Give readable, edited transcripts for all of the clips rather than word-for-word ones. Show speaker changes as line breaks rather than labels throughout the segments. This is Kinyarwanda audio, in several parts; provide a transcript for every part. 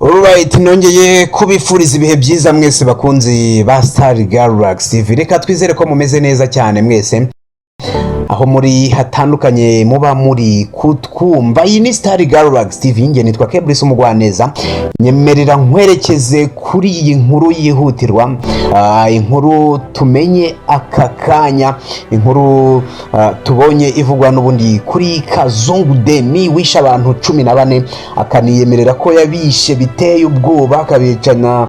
Alright, nongeye kubifuriza ibihe byiza mwese bakunzi ba Star Galaxy TV. Reka twizere ko mumeze neza cyane mwese aho muri hatandukanye muba muri kutwumva. Iyi ni Star Galaxy TV, nge nitwa Kebrice Umugwaneza. Nyemerera nkwerekeze kuri iyi nkuru yihutirwa, inkuru tumenye aka kanya, inkuru tubonye ivugwa n'ubundi kuri Kazungu Deni wisha abantu 14, akaniyemerera ko yabishe biteye ubwoba, akabicana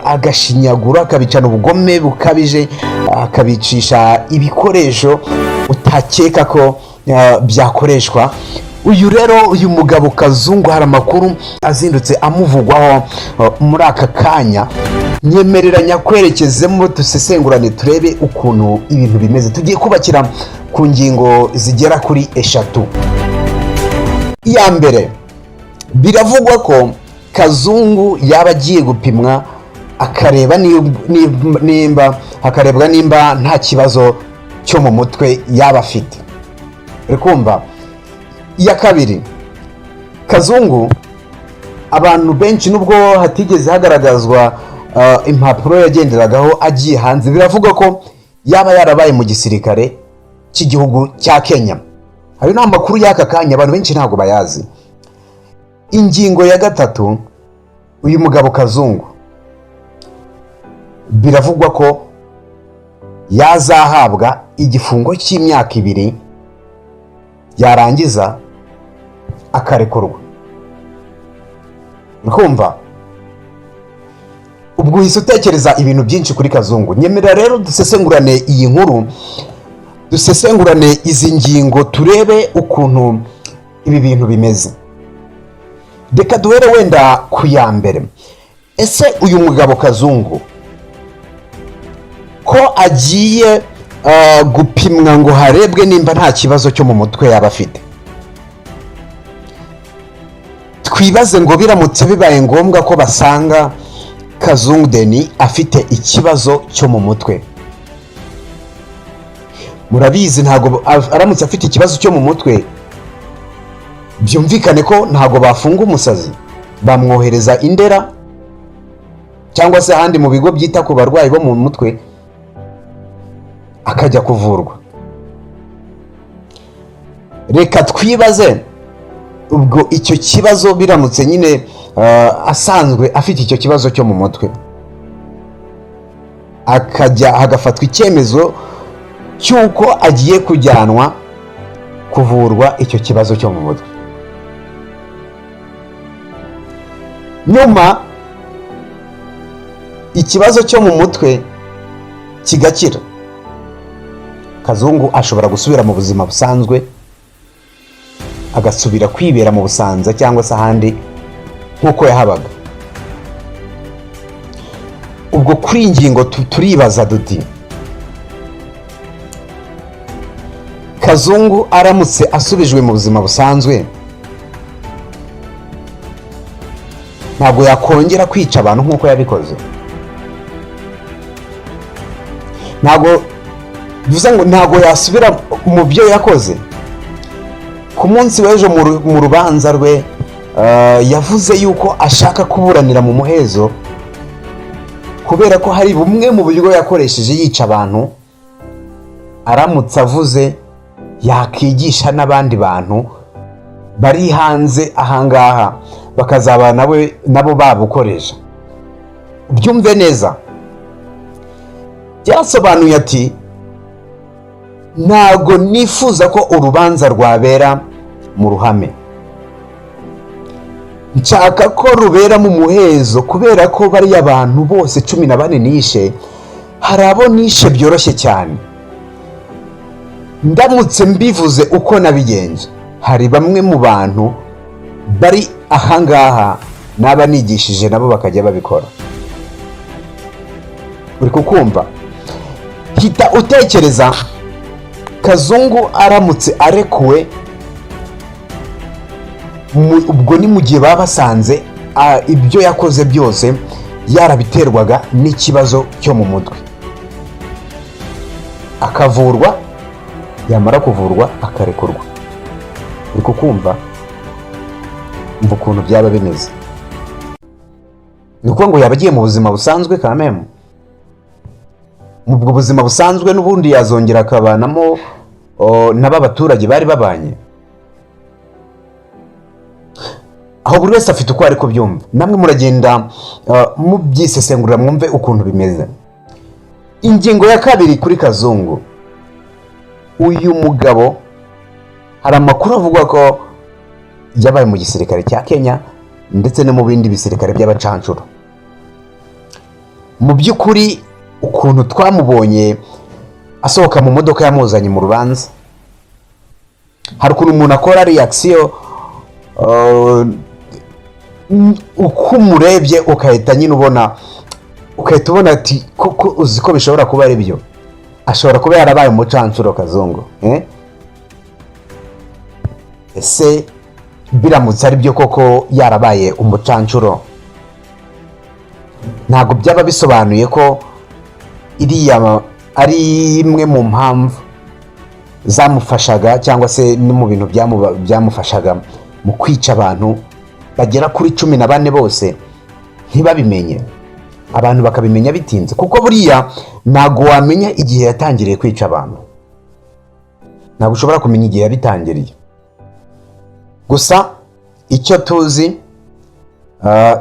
agashinyagura, akabicana ubugome bukabije, akabicisha ibikoresho utakeka ko byakoreshwa. Uyu mugabo Kazungu hari amakuru azindutse amuvugwaho muri aka kanya. Nyemereranya kwerekezemo dusesengurane turebe ukuntu ibintu bimeze. Tugiye kubakira ku ngingo zigera kuri 3. Iya mbere, biravugwa ko Kazungu yaba agiye gupimwa akarebwa nimba nta kibazo cyo mu mutwe yaba afite. Urikumva? Iya kabiri, Kazungu abantu benshi nubwo hatigeze hagaragazwa impapuro yagenderagaho agiye hanze, biravuga ko yaba yarabaye mu gisirikare cy'igihugu cya Kenya. Hari n'amakuru y'aka kanya abantu benshi ntago bayazi. Ingingo ya 3, uyu mugabo Kazungu biravugwa ko yazahabwa igifungo cy'imyaka 2 yarangiza akarekurwa. Urikumva? Ubwo uhise utekereza ibintu byinshi kuri Kazungu. Nyemera rero dusesengurane iyi nkuru, dusesengurane izi ngingo, turebe ukuntu ibi bintu bimeze. Reka duhere wenda ku ya mbere. Ese uyu mugabo Kazungu ko agiye gupimwa ngo harebwe nimba nta kibazo cyo mu mutwe yaba afite, twibaze ngo biramutse bibaye ngombwa ko basanga Kazungu Deni afite ikibazo cyo mu mutwe. Murabizi ntago aramutse afite ikibazo cyo mu mutwe, byumvikane ko ntago bafunga umusazi, bamwohereza Indera cyangwa se ahandi mu bigo byita ku barwayi bo mu mutwe akajya kuvurwa. Reka twibaze ubwo icyo kibazo biramutse nyine asanzwe afite icyo kibazo cyo mu mutwe, hagafatwa icyemezo cy'uko agiye kujyanwa kuvurwa icyo kibazo cyo mu mutwe. Nyuma ikibazo cyo mu mutwe kigakira, Kazungu ashobora gusubira mu buzima busanzwe, agasubira kwibera mu Busanza cyangwa se ahandi nk'uko yahabaga. Ubwo kuri ingingo turibaza duti, Kazungu aramutse asubijwe mu buzima busanzwe, ntabwo yakongera kwica abantu nk'uko yabikoze. Ntabwo yasubira mu byo yakoze. Ku munsi w'ejo mu rubanza rwe yavuze yuko ashaka kuburanira mu muhezo, kubera ko hari bumwe mu buryo yakoresheje yica abantu. Aramutse avuze yakigisha n'abandi bantu bari hanze ahangaha bakazaba nabo babukoresha. Byumve neza, byasobanuye ati ntago nifuza ko urubanza rwabera mu ruhame, nshaka ko rubera mu muhezo, kubera ko bari abantu bose 14 nishe, hari abo nishe byoroshye cyane. Ndamutse mbivuze uko nabigenje, hari bamwe mu bantu bari ahangaha naba nigishije nabo bakajya babikora. Uri kukumva? Hita utekereza, Kazungu aramutse arekuwe, ubwo ni mu gihe baba basanze ibyo yakoze byose yarabiterwaga n'ikibazo cyo mu mutwe, akavurwa, yamara kuvurwa akarekurwa. Uri kukumva? Umva ukuntu byaba bimeze. ni ukuvuga ngo yaba agiye mu buzima busanzwe kamemu, mu bwo buzima busanzwe n'ubundi yazongera akabanamo n'aba baturage bari babanye. aho buri wese afite uko ari kubyumva, namwe muragenda mubyisesengurira mwumve ukuntu bimeze. Ingingo ya kabiri kuri Kazungu, uyu mugabo hari amakuru avuga ko yabaye mu gisirikare cya Kenya ndetse no mu bindi bisirikare by'abacancuro. Mu by'ukuri ukuntu twamubonye asohoka mu modoka yamuzanye mu rubanza, hari ukuntu umuntu akora reaction uko umurebye ukahita nyine ubona ati koko uzi ko bishobora kuba ari byo, ashobora kuba yarabaye umucancuro Kazungu. Ese biramutse ari byo koko yarabaye umucancuro, ntabwo byaba bisobanuye ko iriya ari imwe mu mpamvu zamufashaga cyangwa se no mu bintu byamufashaga mu kwica abantu bagera kuri 14 bose ntibabimenye, abantu bakabimenya bitinze, kuko buriya ntago wamenya igihe yatangiriye kwica abantu, ntabwo ushobora kumenya igihe yabitangiriye. Gusa icyo tuzi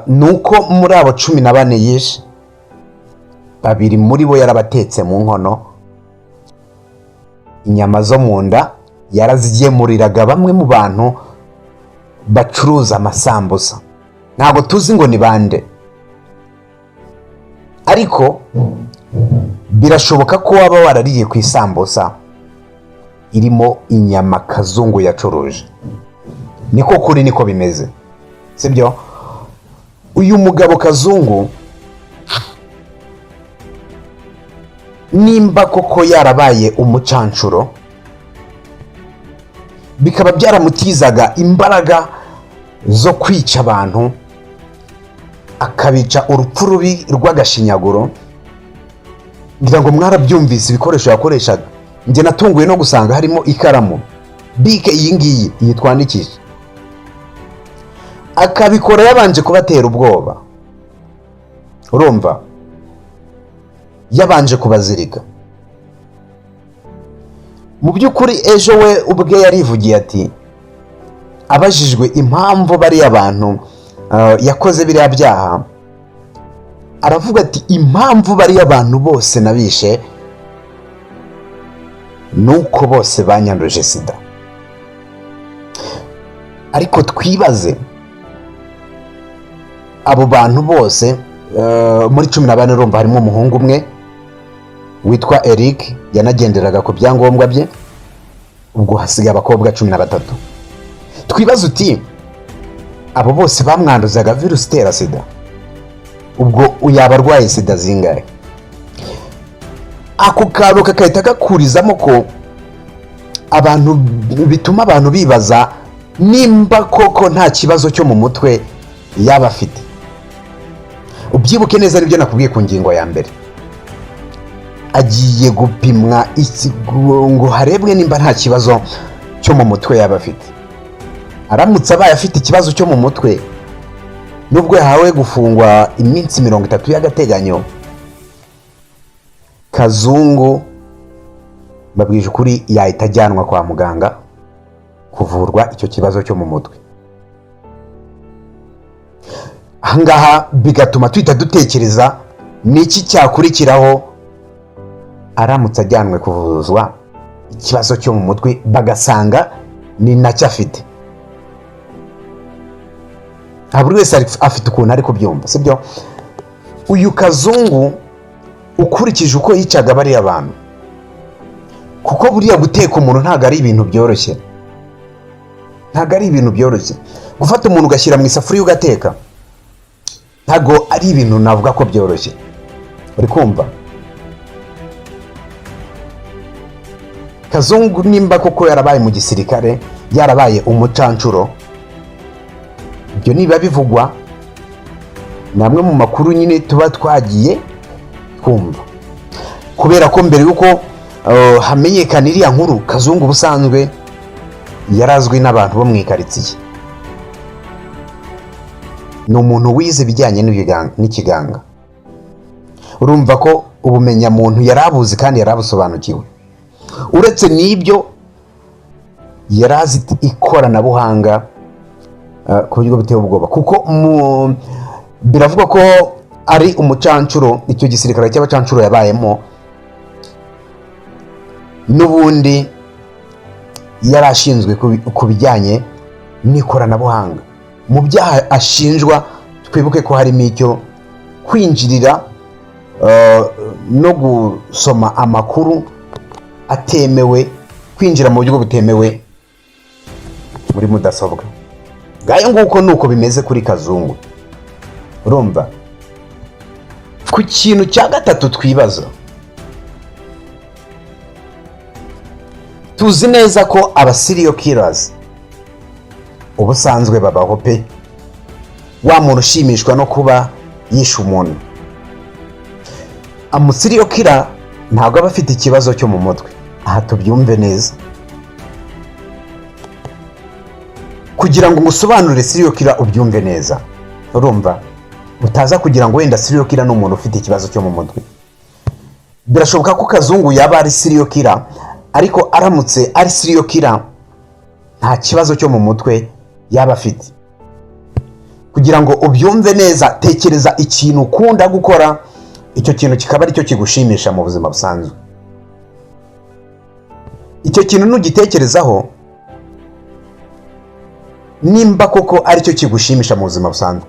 nuko muri abo 14 yishe, 2 muri bo yarabatetse mu nkono, inyama zo mu nda yarazigemuriraga bamwe mu bantu bacuruza amasambusa. Ntabwo tuzi ngo ni bande, ariko birashoboka ko waba warariye ku isambusa irimo inyama Kazungu yacuruje. Niko kuri, niko bimeze, sibyo? Uyu mugabo Kazungu nimba koko yarabaye umucancuro, bikaba byaramutizaga imbaraga zo kwica abantu, akabica urupfu rubi rw'agashinyaguro. Ngira ngo mwarabyumvise ibikoresho yakoreshaga. Njye natunguye no gusanga harimo ikaramu, bike iyi ngiyi yitwandikisha. Akabikora yabanje kubatera ubwoba, urumva, yabanje kubazirika. Mu by'ukuri ejo we ubwe yarivugiye ati, abajijwe impamvu bari abantu yakoze biriya byaha, aravuga ati impamvu bari abantu bose nabishe nuko bose banyanduje sida. Ariko twibaze, abo bantu bose muri 14 urumva harimo umuhungu umwe witwa Eric yanagenderaga ku byangombwa bye, ubwo hasigaye abakobwa 13. Twibaze uti abo bose bamwanduzaga virusi itera sida, ubwo uyaba arwaye sida zingahe? Ako karo kakahita gakurizamo ko abantu, bituma abantu bibaza nimba koko nta kibazo cyo mu mutwe yaba afite. Ubyibuke neza nibyo nakubwiye ku ngingo ya mbere, agiye gupimwa ngo harebwe nimba nta kibazo cyo mu mutwe yaba afite. Aramutse abaye afite ikibazo cyo mu mutwe, nubwo yahawe gufungwa iminsi 30 y'agateganyo, Kazungu babwije ukuri yahita ajyanwa kwa muganga kuvurwa icyo kibazo cyo mu mutwe. Ahangaha bigatuma twita dutekereza niki cyakurikiraho aramutse ajyanwe kuvuzwa ikibazo cyo mu mutwe bagasanga ni nacyo afite. Buri wese afite ukuntu ari kubyumva, sibyo? Uyu Kazungu ukurikije uko yicaga bari abantu, kuko buriya guteka umuntu ntago ari ibintu byoroshye, ntago ari ibintu byoroshye. Gufata umuntu ugashyira mu isafuriya ugateka ntago ari ibintu navuga ko byoroshye, uri kumva? Kazungu nimba koko yarabaye mu gisirikare, yarabaye umucancuro, ibyo niba bivugwa namwe mu makuru nyine tuba twagiye twumva, kubera ko mbere yuko hamenyekana iriya nkuru, Kazungu busanzwe yarazwi n'abantu bo mu ikaritsiye. ni umuntu wize ibijyanye n'ikiganga. Urumva ko ubumenyamuntu yari abuzi kandi yari abusobanukiwe. Uretse n'ibyo yari azi ikoranabuhanga ku buryo buteye ubwoba, kuko biravuga ko ari umucancuro, icyo gisirikare cy'abacancuro yabayemo n'ubundi yari ashinzwe ku bijyanye n'ikoranabuhanga. Mu byaha ashinjwa twibuke ko harimo icyo kwinjirira no gusoma amakuru atemewe, kwinjira mu buryo butemewe muri mudasobwa. Ngayo nguko nuko bimeze kuri Kazungu. Urumva, ku kintu cya gatatu twibaza, tuzi neza ko aba serial killers ubusanzwe babaho pe, wa muntu ushimishwa no kuba yishe umuntu. Serial killer ntabwo aba afite ikibazo cyo mu mutwe. Aha tubyumve neza, kugira ngo ngusobanurire serial killer ubyumve neza. Urumva, utaza kugira ngo wenda serial killer ni umuntu ufite ikibazo cyo mu mutwe. Birashoboka ko Kazungu yaba ari serial killer, ariko aramutse ari serial killer nta kibazo cyo mu mutwe yaba afite. Kugira ngo ubyumve neza, tekereza ikintu ukunda gukora, icyo kintu kikaba aricyo kigushimisha mu buzima busanzwe. Icyo kintu nugitekerezaho, nimba koko aricyo kigushimisha mu buzima busanzwe,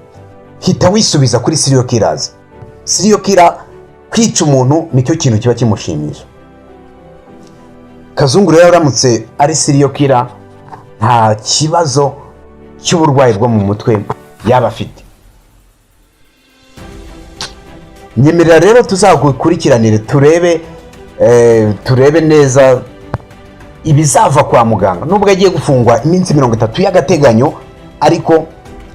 hita wisubiza kuri serial killers. Serial killer, kwica umuntu nicyo kintu kiba kimushimisha. Kazungu rero aramutse ari serial killer nta kibazo cy'uburwayi bwo mu mutwe yaba afite. Nyemerera rero tuzagukurikiranire turebe neza ibizava kwa muganga. Nubwo agiye gufungwa iminsi 30 y'agateganyo, ariko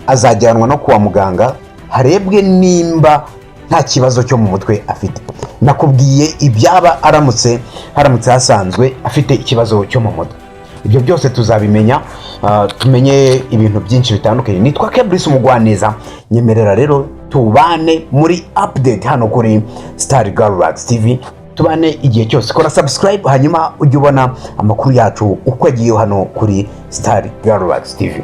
azajyanwa no kwa muganga harebwe nimba nta kibazo cyo mu mutwe afite. Nakubwiye ibyaba haramutse hasanzwe afite ikibazo cyo mu mutwe. Ibyo byose tuzabimenya, tumenye ibintu byinshi bitandukanye. Nitwa Kebrice Umugwaneza. Nyemerera rero tubane muri update hano kuri Star Galaxy TV. Tubane igihe cyose. Kora subscribe hanyuma ujye ubona amakuru yacu uko agiye hano kuri Star Galaxy TV.